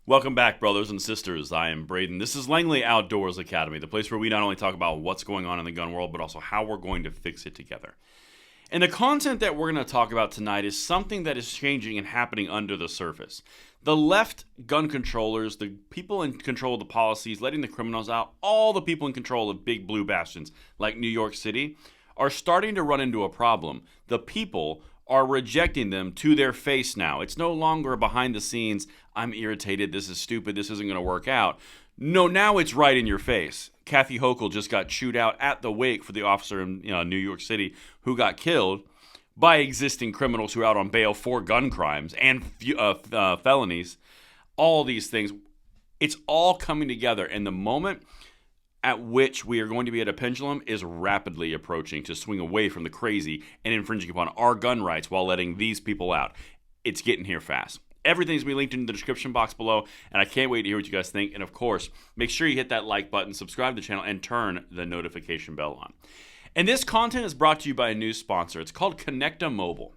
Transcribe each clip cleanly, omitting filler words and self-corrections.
Welcome back, brothers and sisters. I am Braden. This is Langley Outdoors Academy, the place where we not only talk about what's going on in the gun world, but also how we're going to fix it together. And the content that we're going to talk about tonight is something that is changing and happening under the surface. The left gun controllers, the people in control of the policies, letting the criminals out, all the people in control of big blue bastions like New York City are starting to run into a problem. The people are rejecting them to their face now. It's no longer behind the scenes, I'm irritated, this is stupid, this isn't going to work out. No, now it's right in your face. Kathy Hochul just got chewed out at the wake for the officer in New York City who got killed by existing criminals who are out on bail for gun crimes and felonies. All these things. It's all coming together, and the moment at which we are going to be at a pendulum is rapidly approaching to swing away from the crazy and infringing upon our gun rights while letting these people out. It's getting here fast. Everything's going to be linked in the description box below, and I can't wait to hear what you guys think. And of course, make sure you hit that like button, subscribe to the channel, and turn the notification bell on. And this content is brought to you by a new sponsor. It's called Connecta Mobile.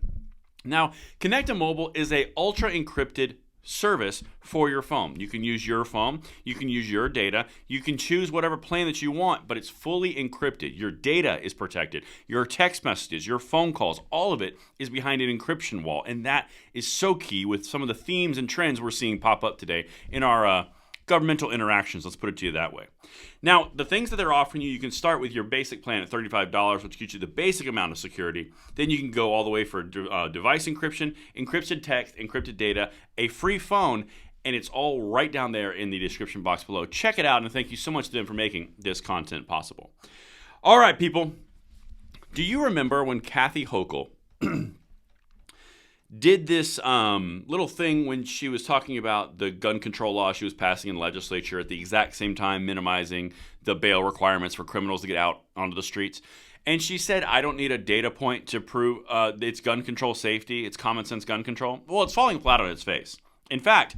Now, Connecta Mobile is a ultra encrypted service for your phone. You can use your phone, you can use your data, you can choose whatever plan that you want, but it's fully encrypted. Your data is protected. Your text messages, your phone calls, all of it is behind an encryption wall, and that is so key with some of the themes and trends we're seeing pop up today in our governmental interactions, let's put it to you that way. Now, the things that they're offering you can start with your basic plan at $35, which gets you the basic amount of security. Then you can go all the way for device encryption, encrypted text, encrypted data, a free phone, and it's all right down there in the description box below. Check it out, and thank you so much to them for making this content possible. All right, people. Do you remember when Kathy Hochul did this little thing when she was talking about the gun control law she was passing in the legislature at the exact same time minimizing the bail requirements for criminals to get out onto the streets? And she said, I don't need a data point to prove it's gun control safety, it's common sense gun control. Well, it's falling flat on its face. In fact,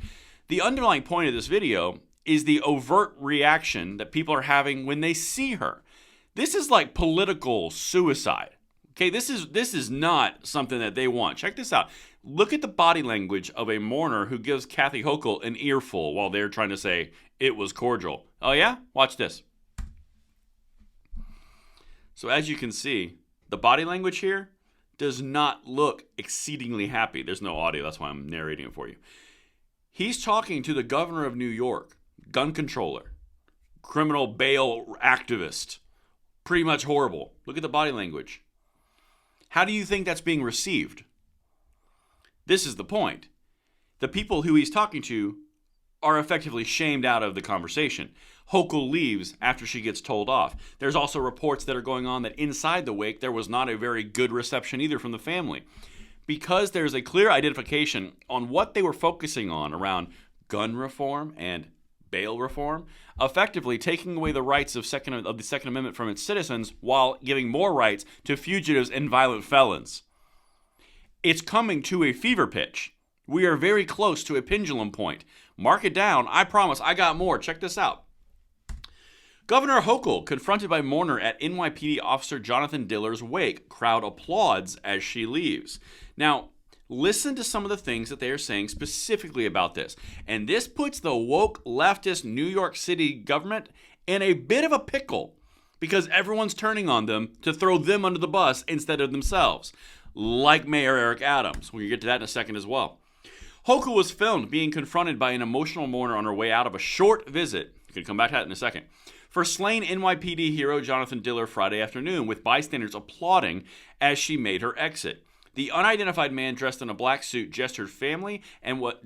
the underlying point of this video is the overt reaction that people are having when they see her. This is like political suicide. Okay, this is not something that they want. Check this out. Look at the body language of a mourner who gives Kathy Hochul an earful while they're trying to say it was cordial. Oh yeah? Watch this. So as you can see, the body language here does not look exceedingly happy. There's no audio, that's why I'm narrating it for you. He's talking to the governor of New York, gun controller, criminal bail activist. Pretty much horrible. Look at the body language. How do you think that's being received? This is the point. The people who he's talking to are effectively shamed out of the conversation. Hochul leaves after she gets told off. There's also reports that are going on that inside the wake there was not a very good reception either from the family. Because there's a clear identification on what they were focusing on around gun reform and bail reform, effectively taking away the rights of the Second Amendment from its citizens while giving more rights to fugitives and violent felons. It's coming to a fever pitch. We are very close to a pendulum point. Mark it down. I promise. I got more. Check this out. Governor Hochul confronted by mourner at NYPD officer Jonathan Diller's wake. Crowd applauds as she leaves. Now, listen to some of the things that they are saying specifically about this. And this puts the woke leftist New York City government in a bit of a pickle because everyone's turning on them to throw them under the bus instead of themselves, like Mayor Eric Adams. We'll get to that in a second as well. Hochul was filmed being confronted by an emotional mourner on her way out of a short visit. You can come back to that in a second. For slain NYPD hero Jonathan Diller Friday afternoon, with bystanders applauding as she made her exit. The unidentified man dressed in a black suit gestured firmly and was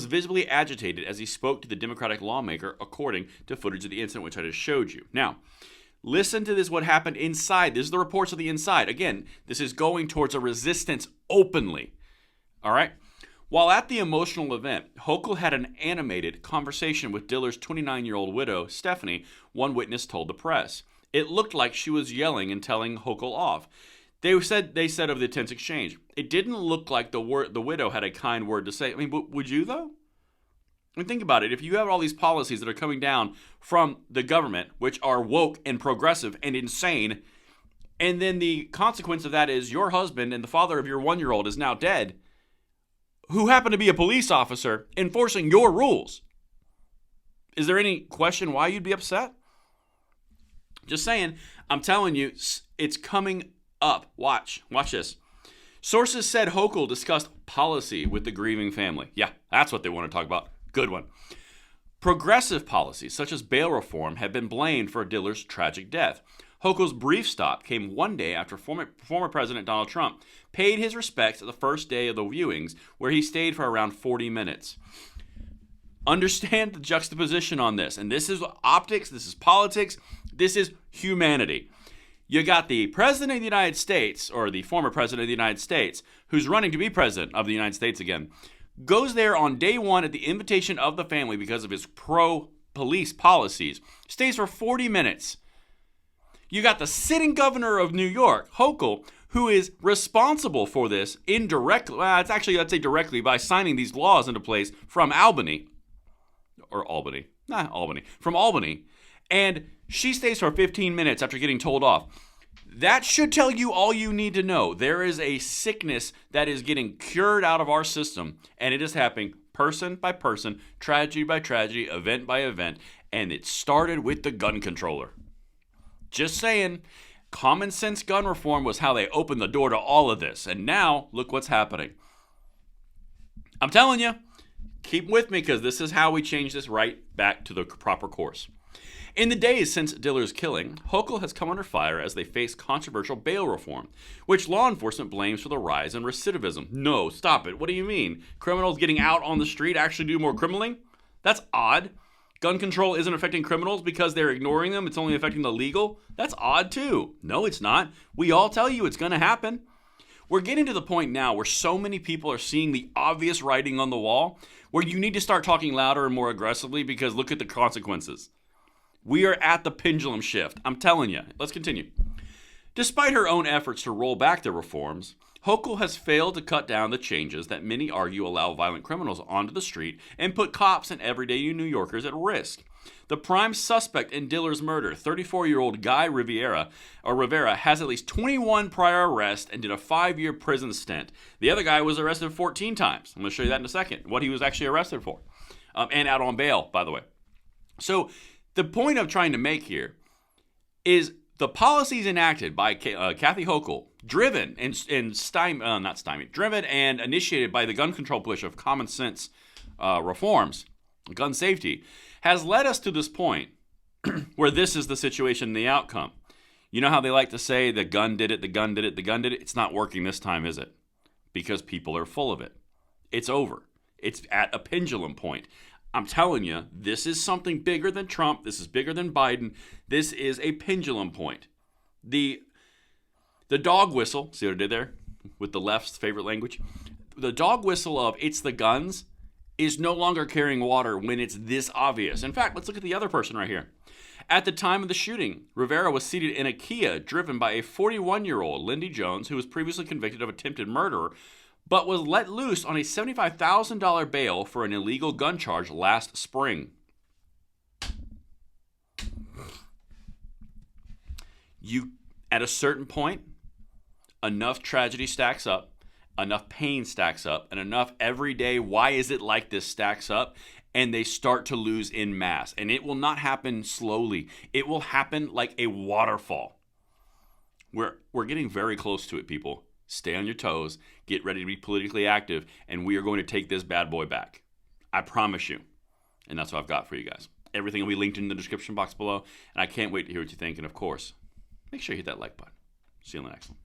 visibly agitated as he spoke to the Democratic lawmaker, according to footage of the incident which I just showed you. Now, listen to this, what happened inside. This is the reports of the inside. Again, this is going towards a resistance openly. All right? While at the emotional event, Hochul had an animated conversation with Diller's 29-year-old widow, Stephanie, one witness told the press. It looked like she was yelling and telling Hochul off. They said of the tense exchange, it didn't look like the widow had a kind word to say. I mean, would you though? I mean, think about it. If you have all these policies that are coming down from the government, which are woke and progressive and insane, and then the consequence of that is your husband and the father of your 1-year-old is now dead, who happen to be a police officer enforcing your rules. Is there any question why you'd be upset? Just saying, I'm telling you, it's coming up. Watch this. Sources said Hochul discussed policy with the grieving family. Yeah, that's what they want to talk about. Good one. Progressive policies, such as bail reform, have been blamed for Diller's tragic death. Hochul's brief stop came one day after former President Donald Trump paid his respects at the first day of the viewings, where he stayed for around 40 minutes. Understand the juxtaposition on this. And this is optics, this is politics, this is humanity. You got the President of the United States, or the former President of the United States, who's running to be President of the United States again, goes there on day one at the invitation of the family because of his pro-police policies, stays for 40 minutes. You got the sitting governor of New York, Hochul, who is responsible for this indirectly, it's actually, I'd say directly, by signing these laws into place from Albany. From Albany. And she stays for 15 minutes after getting told off. That should tell you all you need to know. There is a sickness that is getting cured out of our system, and it is happening person by person, tragedy by tragedy, event by event, and it started with the gun controller. Just saying, common sense gun reform was how they opened the door to all of this, and now look what's happening. I'm telling you, keep with me because this is how we change this right back to the proper course. In the days since Diller's killing, Hochul has come under fire as they face controversial bail reform, which law enforcement blames for the rise in recidivism. No, stop it. What do you mean? Criminals getting out on the street actually do more criminaling? That's odd. Gun control isn't affecting criminals because they're ignoring them. It's only affecting the legal. That's odd too. No, it's not. We all tell you it's going to happen. We're getting to the point now where so many people are seeing the obvious writing on the wall where you need to start talking louder and more aggressively because look at the consequences. We are at the pendulum shift. I'm telling you. Let's continue. Despite her own efforts to roll back the reforms, Hochul has failed to cut down the changes that many argue allow violent criminals onto the street and put cops and everyday New Yorkers at risk. The prime suspect in Diller's murder, 34-year-old Guy Rivera, has at least 21 prior arrests and did a 5-year prison stint. The other guy was arrested 14 times. I'm going to show you that in a second, what he was actually arrested for. And out on bail, by the way. So the point I'm trying to make here is the policies enacted by Kathy Hochul, driven and initiated by the gun control push of common sense reforms, gun safety, has led us to this point where this is the situation and the outcome. You know how they like to say the gun did it, the gun did it, the gun did it? It's not working this time, is it? Because people are full of it. It's over. It's at a pendulum point. I'm telling you, this is something bigger than Trump. This is bigger than Biden. This is a pendulum point. The dog whistle, see what I did there with the left's favorite language? The dog whistle of it's the guns is no longer carrying water when it's this obvious. In fact, let's look at the other person right here. At the time of the shooting, Rivera was seated in a Kia driven by a 41-year-old Lindy Jones, who was previously convicted of attempted murder, but was let loose on a $75,000 bail for an illegal gun charge last spring. At a certain point, enough tragedy stacks up, enough pain stacks up, and enough everyday why is it like this stacks up, and they start to lose in mass. And it will not happen slowly. It will happen like a waterfall. We're getting very close to it, people. Stay on your toes, get ready to be politically active, and we are going to take this bad boy back. I promise you. And that's what I've got for you guys. Everything will be linked in the description box below, and I can't wait to hear what you think. And of course, make sure you hit that like button. See you on the next one.